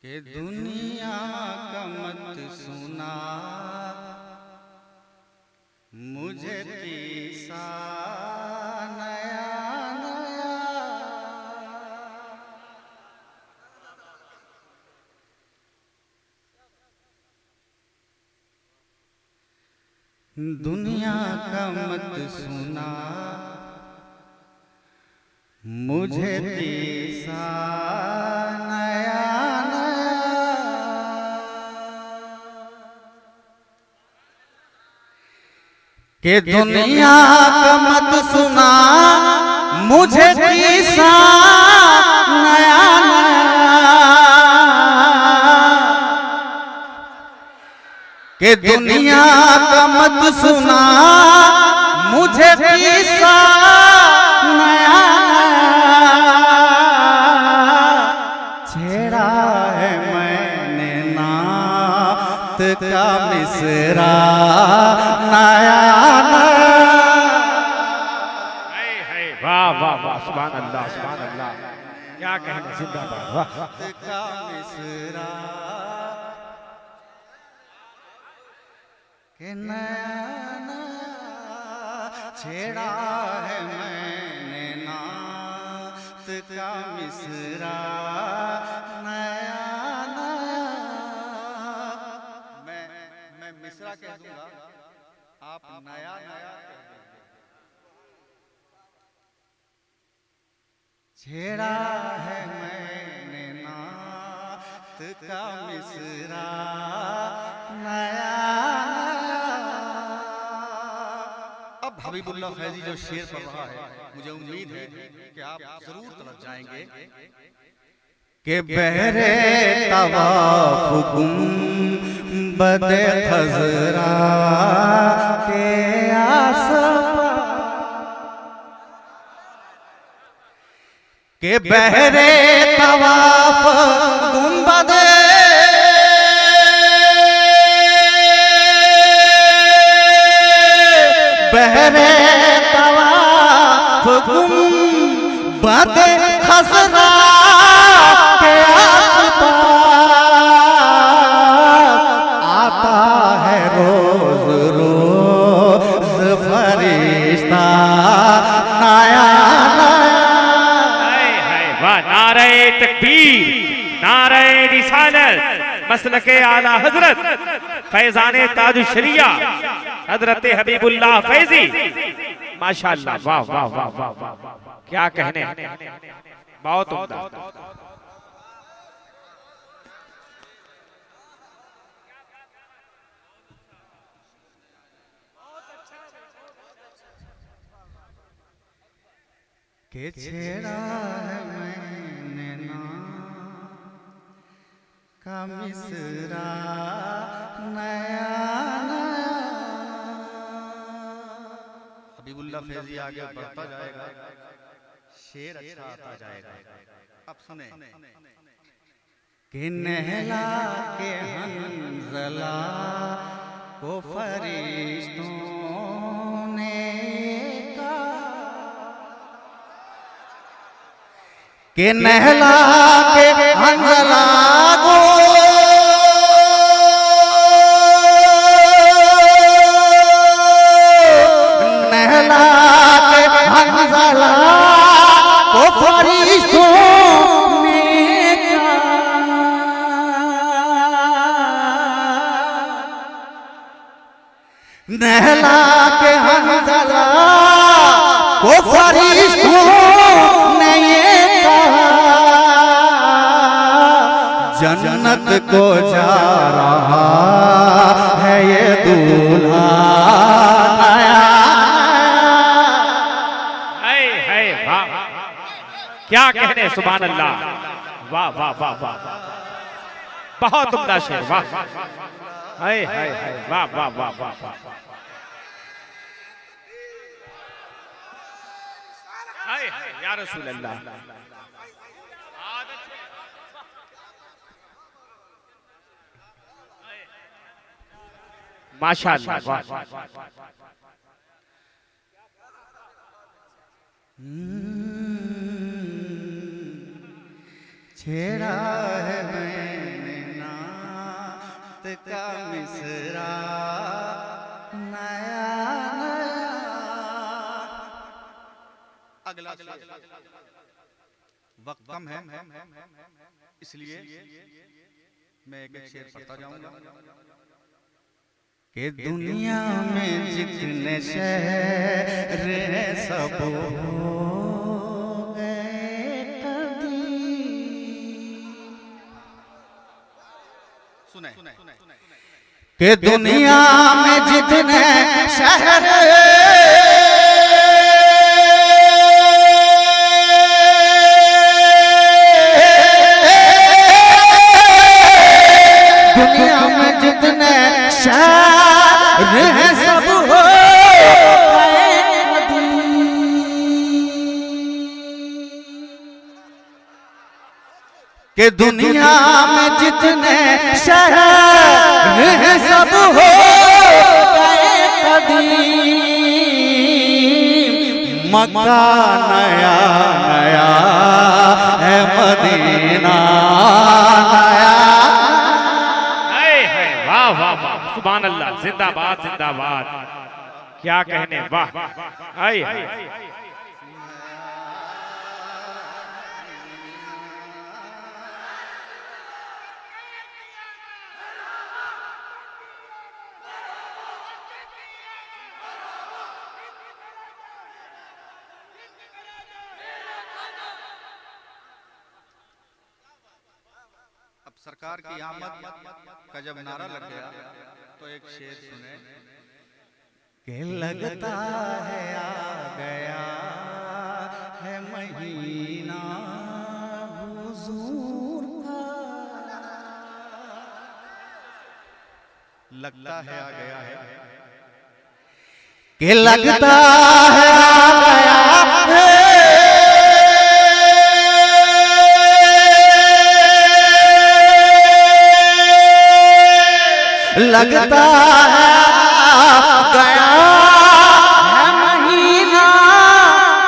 कि दुनिया का मत सुना मुझे किस्सा नया नया। दुनिया का मत सुना मुझे किस्सा नया नया। कि दुनिया का मत सुना मुझे किस्सा नया नया। कि दुनिया का मत सुना मुझे किस्सा नया छेड़ा है मैंने नात का मिसरा नया नया। वाह वाह वाह सुभान अल्लाह सुभान अल्लाह, क्या कहने, जिंदाबाद। वाह का मिसरा के नया नया छेड़ा है मैंने नात का मिसरा नया नया। मैं मिसरा कह दूंगा, आप नया नया कह देंगे। छेड़ा है मैंने नात का मिसरा नया नया। अब हबीबुल्लाह फैजी जो शेर पढ़ रहा है, मुझे उम्मीद है कि आप जरूर तलब जाएंगे। कि बहरे तवाफ गुंबद खजरा के आसपास, के बहरे तवाफ गुंबद बहरे तवाफ गुंबद खजरा के आसपास आता है रोज रोज फरिश्ता नया नारे तकबीर, नारे रिसालत, मसलके आला हजरत फैजाने ताज शरिया हजरत हबीबुल्लाह फैजी, माशाअल्लाह। वाह वाह वाह वाह वाह, क्या कहने, बहुत उम्दा। के छेड़ा है मैंने नात का मिसरा नया नया। हबीबुल्लाह फैजी आगे बढ़ता जाएगा, शेर अच्छा आता जाएगा। अब सुने। कि नहला के हंज़ला को फरिश्तों ने कि नहला के हंज़ला को नहला के हंज़ला को फरिश्तों ने नहला के हंज़ला को फरिश्तों ने जन्नत को जा रहा है ये दूल्हा नया। है वाह, क्या कहने, सुभान अल्लाह। वाह वाह वाह वाह, बहुत उम्दा शेर। वाह है वाह वाह वाह वाह वाह, या रसूल अल्लाह। माशाअल्लाह। छेड़ा है मैं का मिसरा नया नया। अगला वक्त कम है, इसलिए मैं एक शेर पढ़ता जाऊंगा कि दुनिया में जितने शहर हैं सब हो गए कदीम। सुने कि दुनिया में जितने शहर दुनिया में जितने शहर हैं सब हो गए कि दुनिया में जितने शहर हैं सब हो गए कदीम। मक्का नया नया है मदीना नया। वाह वाह वाह, सुभान अल्लाह, जिंदाबाद जिंदाबाद, क्या कहने, वाह। आई सरकार की आमद का जब नारा लग गया तो एक शेर सुने कि लगता है आ गया है महीना हुजूर का। लगता है आ गया है कि लगता है आ गया है लगता है गया है महीना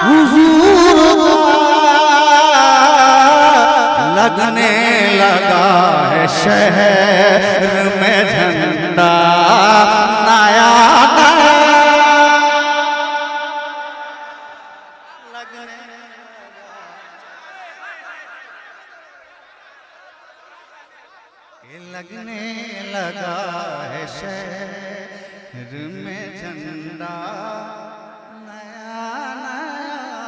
हुजूर लगने लगा है शहर में झंडा नया लगने लगा है शहर में झंडा नया नया।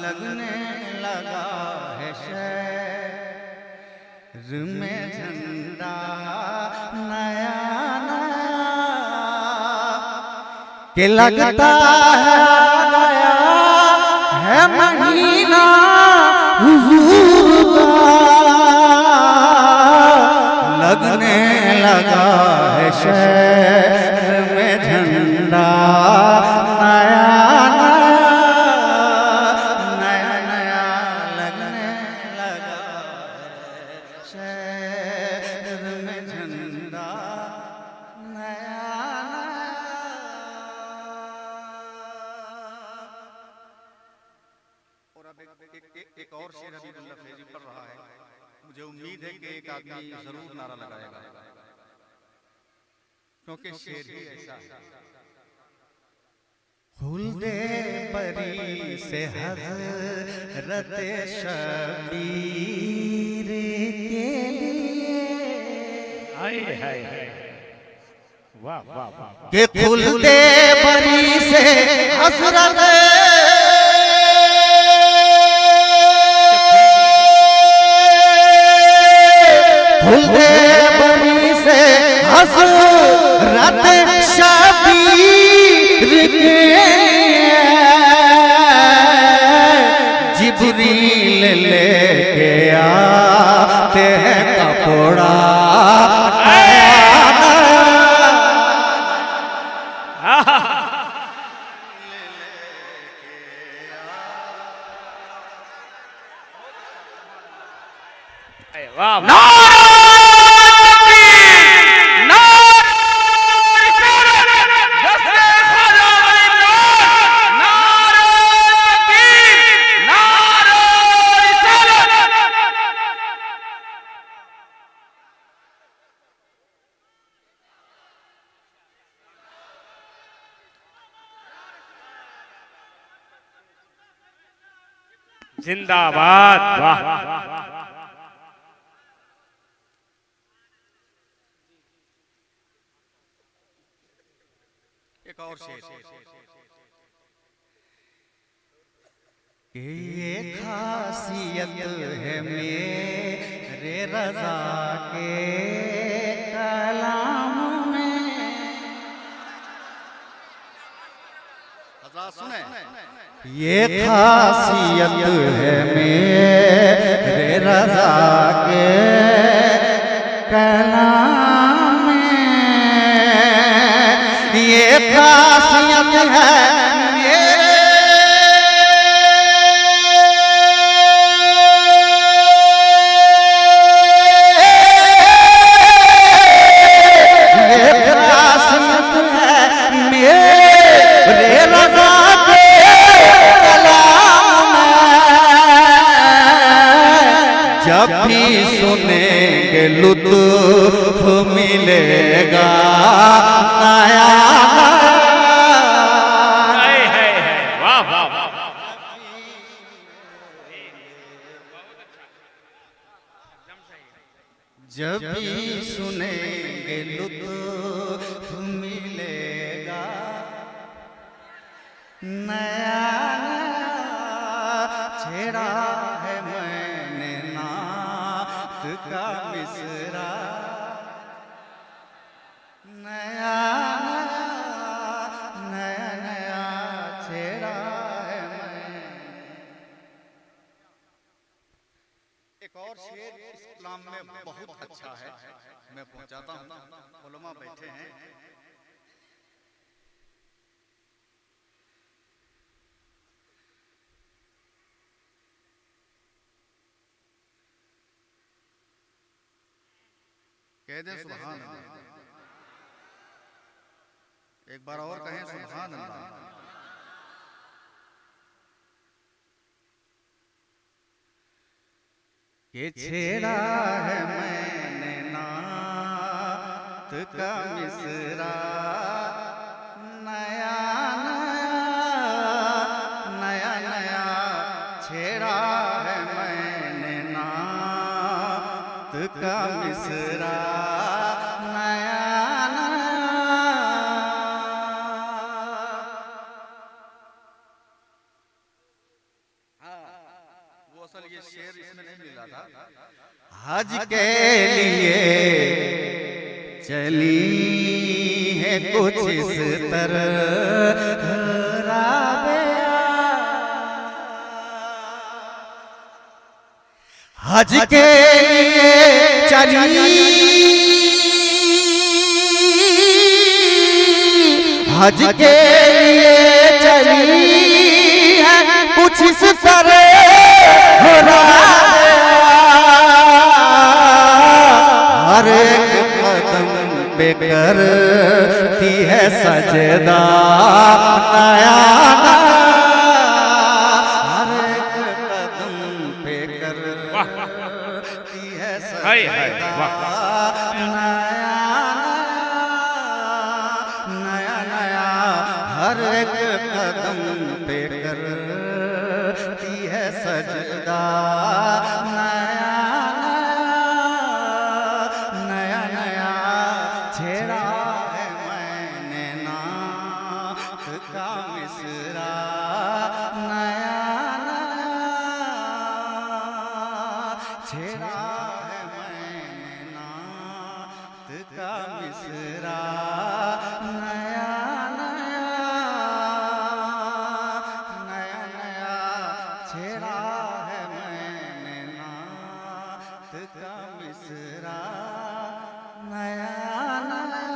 लगने लगा है शहर में झंडा नया नया। कि लगता है गया है महीना हुजूर का। लगने लगा है शहर में झंडा नया नया नया नया। लगने लगा है शहर में झंडा नया नया। और अब एक और शेर हबीबुल्लाह फैजी पढ़ रहा है। मुझे उम्मीद है कि एक आदमी जरूर नारा लगाएगा, क्योंकि शेर ही ऐसा है। खुल्दे परी से हज़रत शबीर के लिए वाह वाह वाह, कि खुल्दे परी से हज़रत खुल्दे परी से हज़रत शबीर के जिब्रील लेके आते हैं कपड़ा। वाह जिंदाबाद। वाह एक और शेर कि ये खासियत है मेरे रज़ा के कलाम में। हज़रात सुने, ये खासियत है मेरे रज़ा के कलाम में। ये खासियत है जब भी सुनेंगे लुत्फ मिलेगा नया। वाह वाह जब भी सुनेंगे लुत्फ मिलेगा नया। छेड़ा है मैंने नात का मिसरा नया नया नया छेड़ा है मैं। एक और शेर इस्लाम में बहुत अच्छा है, मैं पहुंचाता हूँ। उलमा बैठे हैं। कह दे सुभान अल्लाह। एक बार और कहें सुभान अल्लाह। ये छेड़ा है मैंने नात का मिसरा नया नया नया नया छेड़ा है मैंने नात का मिसरा नया वो असल ये शेर इसमें नहीं मिला था। हज के लिए चली है कुछ इस तरह राबिया। हज के लिए चली हज के लिए चली है कुछ इस तरह हो रहा। हर एक कदम पे करती है सजदा नया। हर एक कदम पे करती है सजदा नया नया। हर एक कदम पे करती है सजदा नया नया नया छेड़ा है मैंने नात का मिसरा नया छेड़ा है मैंने नात का मिसरा नया नया नया छेड़ा है मैंने नात का मिसरा नया नया।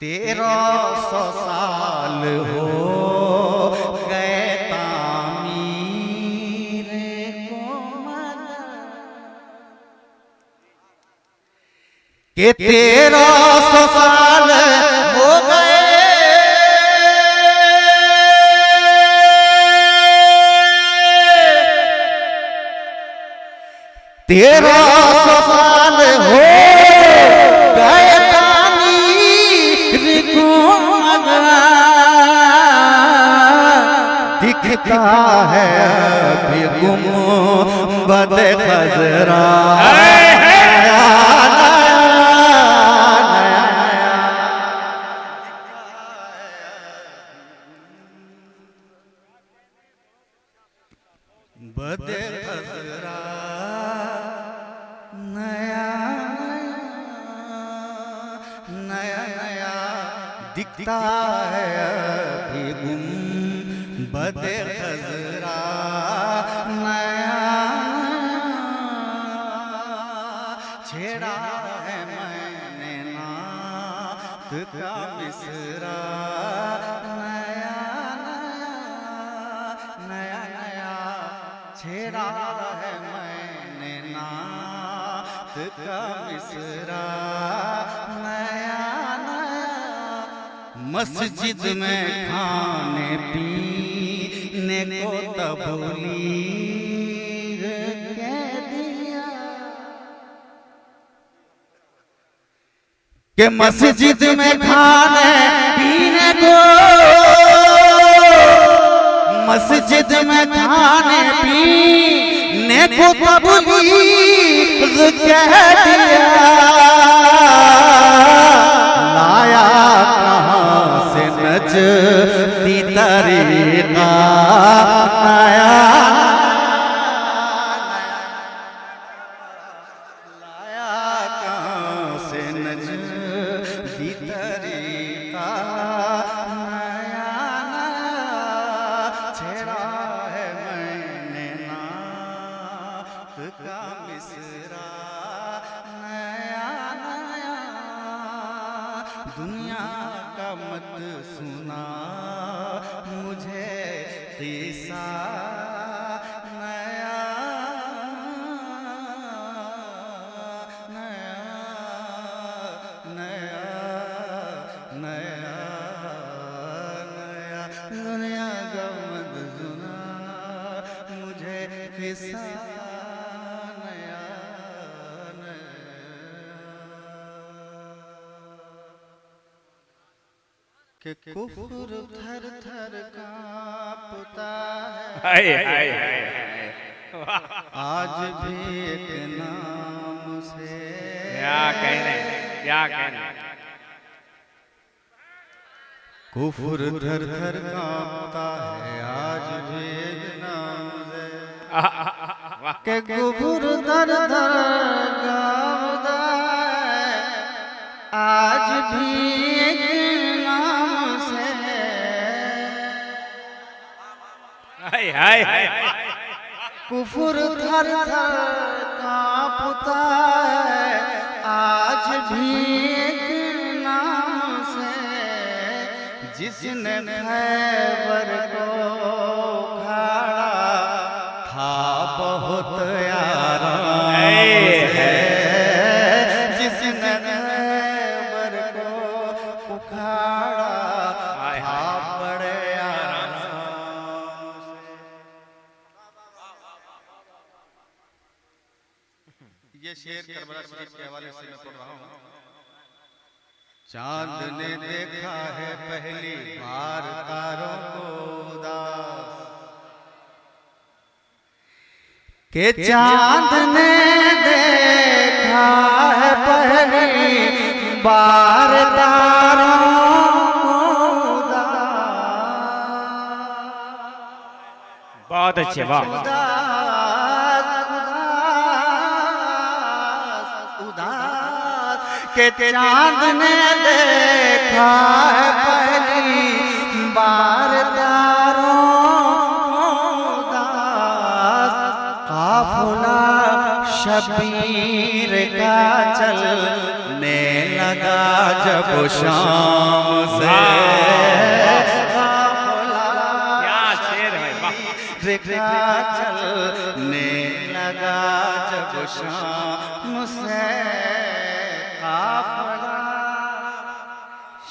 1300 साल हो गए तामीर को मगर के 1300 साल हो गए 1300 साल हो गए तामीर को मगर दिखता है अभी गुंबद खजरा। बदे खजरा नया नया नया दिखता है अभी गुंबदे खजरा नया छेड़ा है मैंने नात का मिसरा नया नया नया छेड़ा है मैंने नात का मिसरा नया नया मस्जिद में खाने पीने को तबलीग कह दिया कि मस्जिद में खाने पीने को मस्जिद में खाने पीने को तबलीग कह दिया। लाया कहाँ से नजदी तरीका नया लाया कहाँ से नजदी तरीका नया छेड़ा है मैंने नात का मिसरा नया नया दुनिया का मत सुना मुझे किस्सा नया नया नया नया नया दुनिया का मत सुना मुझे किस्सा नया नया कि कुफ्र थर थर कांपता हाय है हाय हाय आज भी एक नाम से क्या कहने क्या कहने कुफ्र थर थर कांपता है आज भी एक नाम से वाह के कुफ्र थर थर कांपता है आज भी एक नाम से हाय हाय हाय कुफ्र थर थर कांपता है आज भी एक नाम से जिसने खैबर को खाड़ा था बहुत आराम से जिसने खैबर को उखाड़ा था बड़े आराम से। ये शेर करबला शरीफ के हवाले से मैं पढ़ रहा हूँ। चांद ने देखा है पहली बार तारों को उदास के चांद ने देखा है पहली बार तारों को उदास बहुत अच्छे वाह के चांद ने देखा है पहली बार तारों को उदास काफिला शबीर का चलने लगा जब शाम से क्या शेर है वाह का चलने लगा जब शाम से काफिला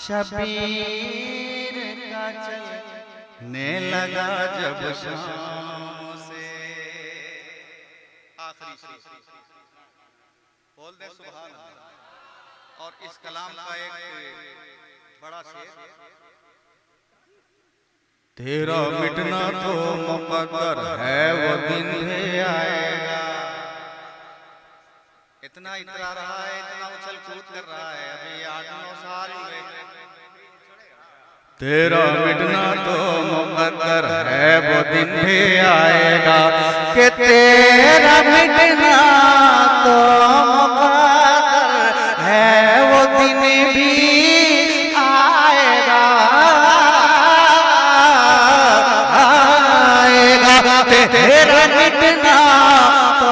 शबीर का चलने लगा जब शाम से। आखिरी शेर बोल दे सुभान अल्लाह। और इस कलाम का एक बड़ा शेर तेरा मिटना तो मुकद्दर है, वो दिन भी आएगा। इतना इतरा रहा है, इतना उछल कूद कर रहा है, अभी 8-9 साल हुए। तेरा मिटना तो मुकद्दर है, वो दिन भी आएगा कि तेरा मिटना तो मुकद्दर है, वो दिन भी आएगा। तेरा मिटना तो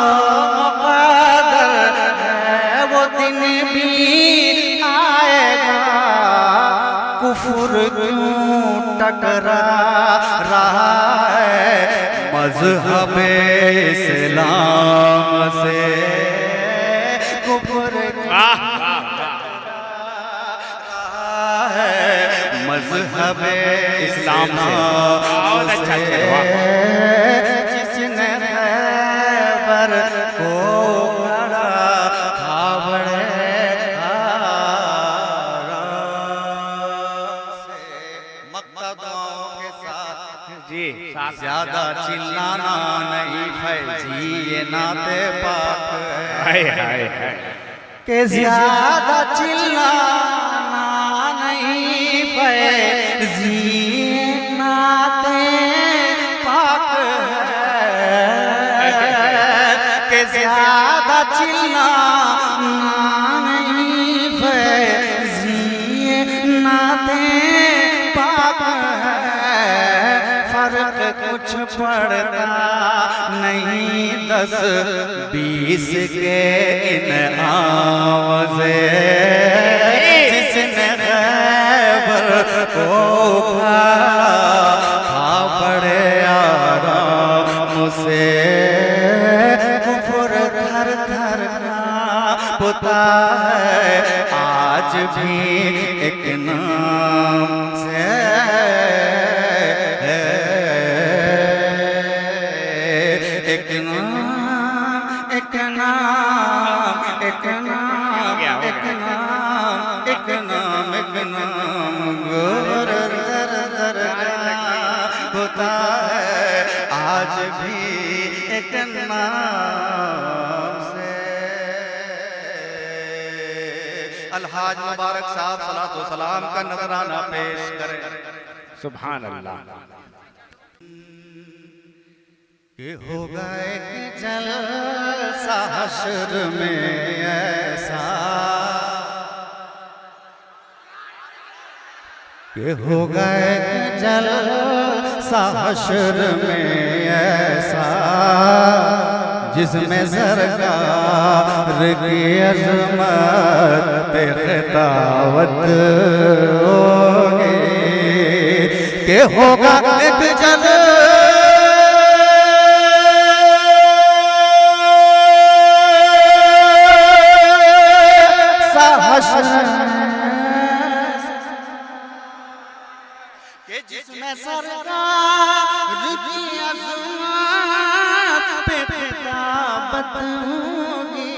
मुकद्दर है, वो दिन भी आएगा। कुफर क्यों टकरा रहा है मज़हब-ए इस्लाम से? कुफर मज़हब-ए इस्लाम से, जिसने खैबर को गढ़ा था बड़े मक्का दुआओं के साथ जी ज्यादा चिल्लाना नहीं फैजी ये नाते पाक हाय हाय हाय के ज्यादा चिल्लाना नहीं फैजी नाते पाक है के ज्यादा चिल्लाना नहीं फैजी नाते पाक है। फर्क कुछ पड़ता नहीं 10-20 के इनाम से, जिसने खैबर को खा बड़े आराम से। कुफर थर थर कांपता है आज भी एक नाम से, एक नाम एक नाम एक नाम एक नाम एक नाम एक नाम गोर दर दर होता है आज भी एक नाम से। अलहाज मुबारक साहब सलातो सलाम का नजराना पेश करें। सुभान अल्लाह। कि होगा एक जलसा हश्र में ऐसा, कि होगा एक जलसा हश्र में ऐसा, जिसमें सरकार की अज़मत पे खिताबत होगी। कि होगा एक कि जिसमें सरकार की अज़मत पे खिताबत होगी।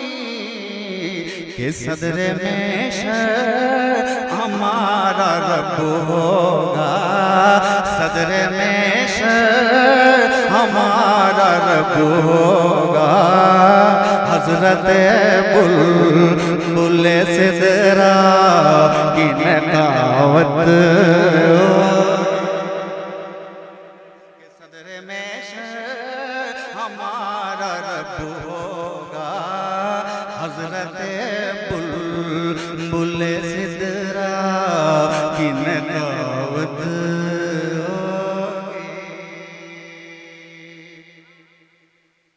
कि सदरे में शर हमारा रब होगा, सदरे में शर हमारा रब होगा। हज़रत बुलबुल सिदरा की नकावत, सदरे में शर हमारा रब होगा। हज़रत बुलबुल सिदरा की नकावत होगी।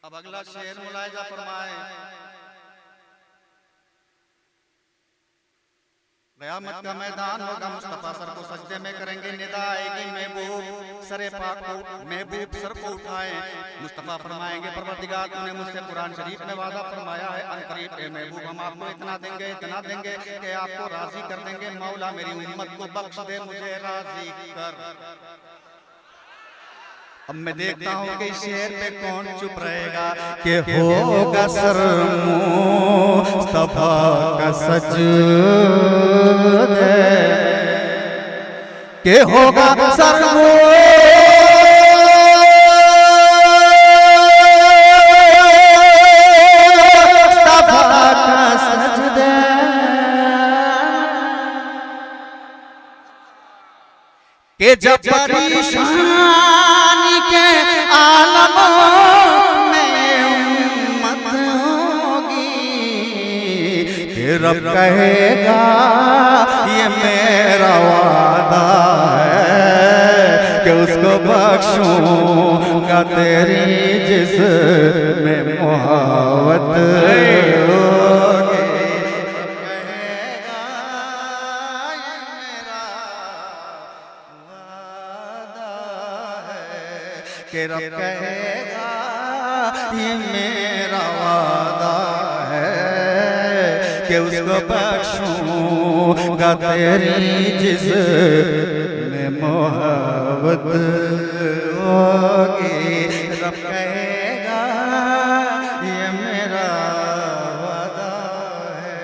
अब अगला शेर मुलाहिजा फरमाए। क़यामत का मैदान होगा, मुस्तफ़ा सर को सजदे में करेंगे, निदा आएगी महबूब सरे पाक को, महबूब सर को उठाएं। मुस्तफ़ा फरमाएंगे परवरदिगार तूने मुझसे कुरान शरीफ में वादा फरमाया है अनकरीब ए महबूब हम आपको इतना देंगे कि आपको राजी कर देंगे। मौला मेरी उम्मत को बख्श दे, मुझे राजी कर। अब मैं देखता हूँ कि इस शेर पे कौन चुप रहेगा। कि होगा सर मुस्तफा का सजदे, कि होगा सर कि जब परेशानी के आलमों में उम्मत होगी कि रब कहेगा ये मेरा वादा है कि उसको बख्शूंगा तेरी जिसमें मोहब्बत होगी। कि रब कहेगा ये मेरा वादा है कि उसको बख्शूंगा तेरी जिसमें मोहब्बत होगी। रब कहेगा ये मेरा वादा है।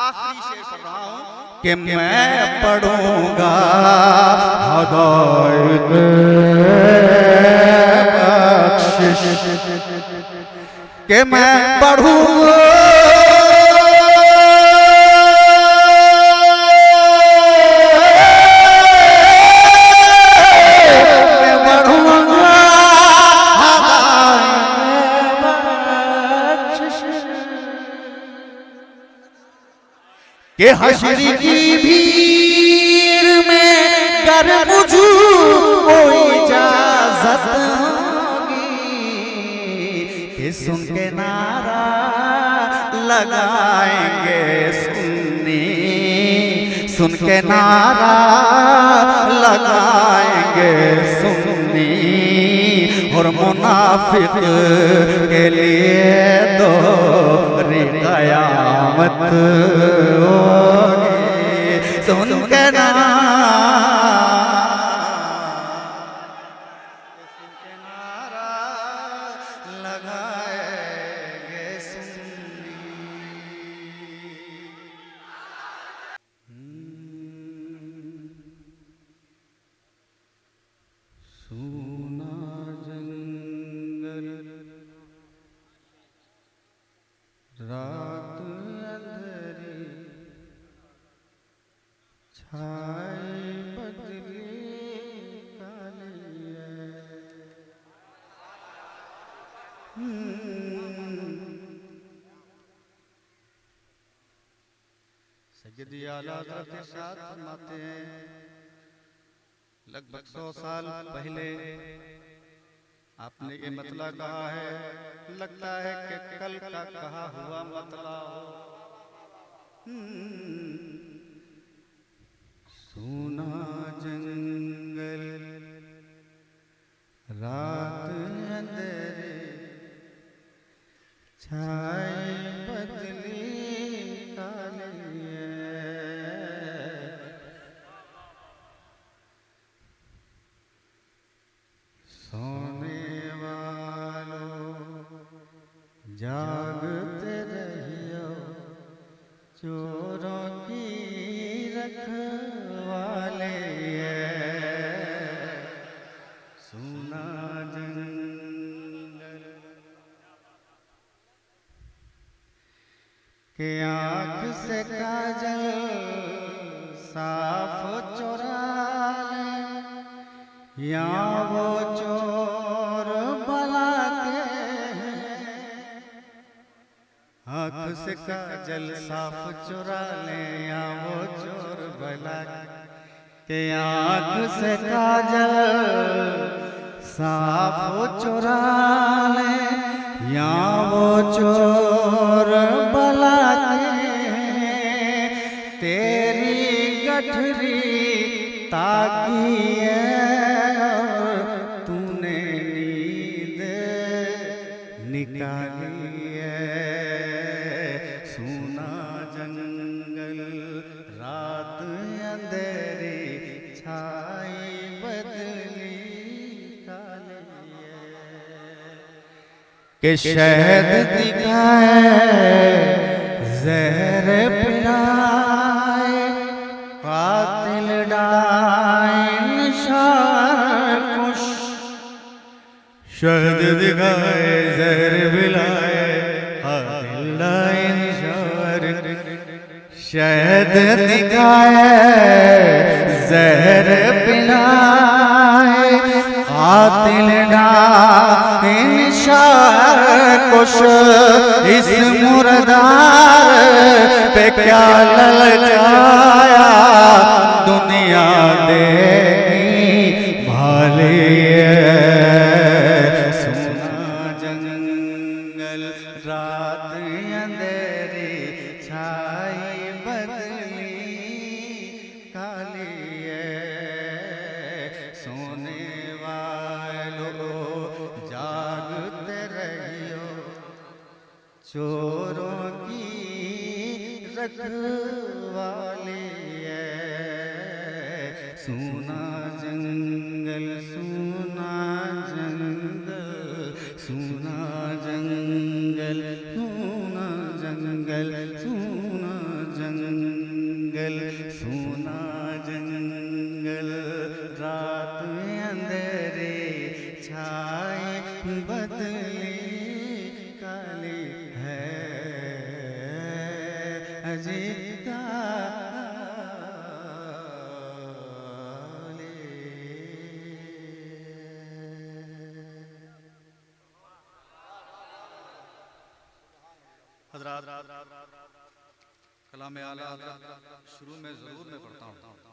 आखिरी शेर पढ़ रहा हूं कि मैं पढ़ूंगा हदायत बख्शिश कि मैं पढ़ूंगा कि हश्र की भीड़ में गर मुझू को इजाजत होगी कि सुन के नारा लगाएंगे सुन्नी, सुन के नारा लगाएंगे सुन्नी और मुनाफिक के लिए दो कयामत होगी। सुन के नारा लगाएंगे सुन्नी। सूना जंगल रात अंधेरी छाए बदली काली सैयदी आला हज़रत इरशाद फरमाते हैं लगभग 100 साल पहले आपने ये मतला कहा है, लगता है कि कल का कहा हुआ मतला हो। सोना जंगल रात अंधेरे छाए बदली काली सोने वालों जागते रहियो चोरों की रखवाले सुना जंगल के आँख से काजल साफ चुरा ले या वो चोर बलाते हैं। आँख से काजल साफ चुरा ले या वो चोर बला के आँख से काजल साफ चुरा ले या वो चोर बलाते हैं। तेरी गठरी ताकी निकाली है। सुना जंगल रात अंधेरी छाई बदली काली के शहद दिखाए जहर पिलाए कातिल डाइन शाकुश शहद दिखाए जहर पिलाए कातिल डाइन शाकुश शहद दिखाए जहर पिलाए कातिल ना इंशार कुश इस मुर्दार पे क्या ललचाया दुनिया देखी भाली सोना जंगल रात अंधेरी छाई बदली काली सोने वालों जागते रहियो चोरों की रखवाली सोना जंगल सोना जंगल सोना जंगल सोना जंगल सोना जंगल सोना जंगल रात अंधेरे छाए बदली काली है अजी हज़रात कलाम आला शुरू में ज़रूर मैं पढ़ता हूँ।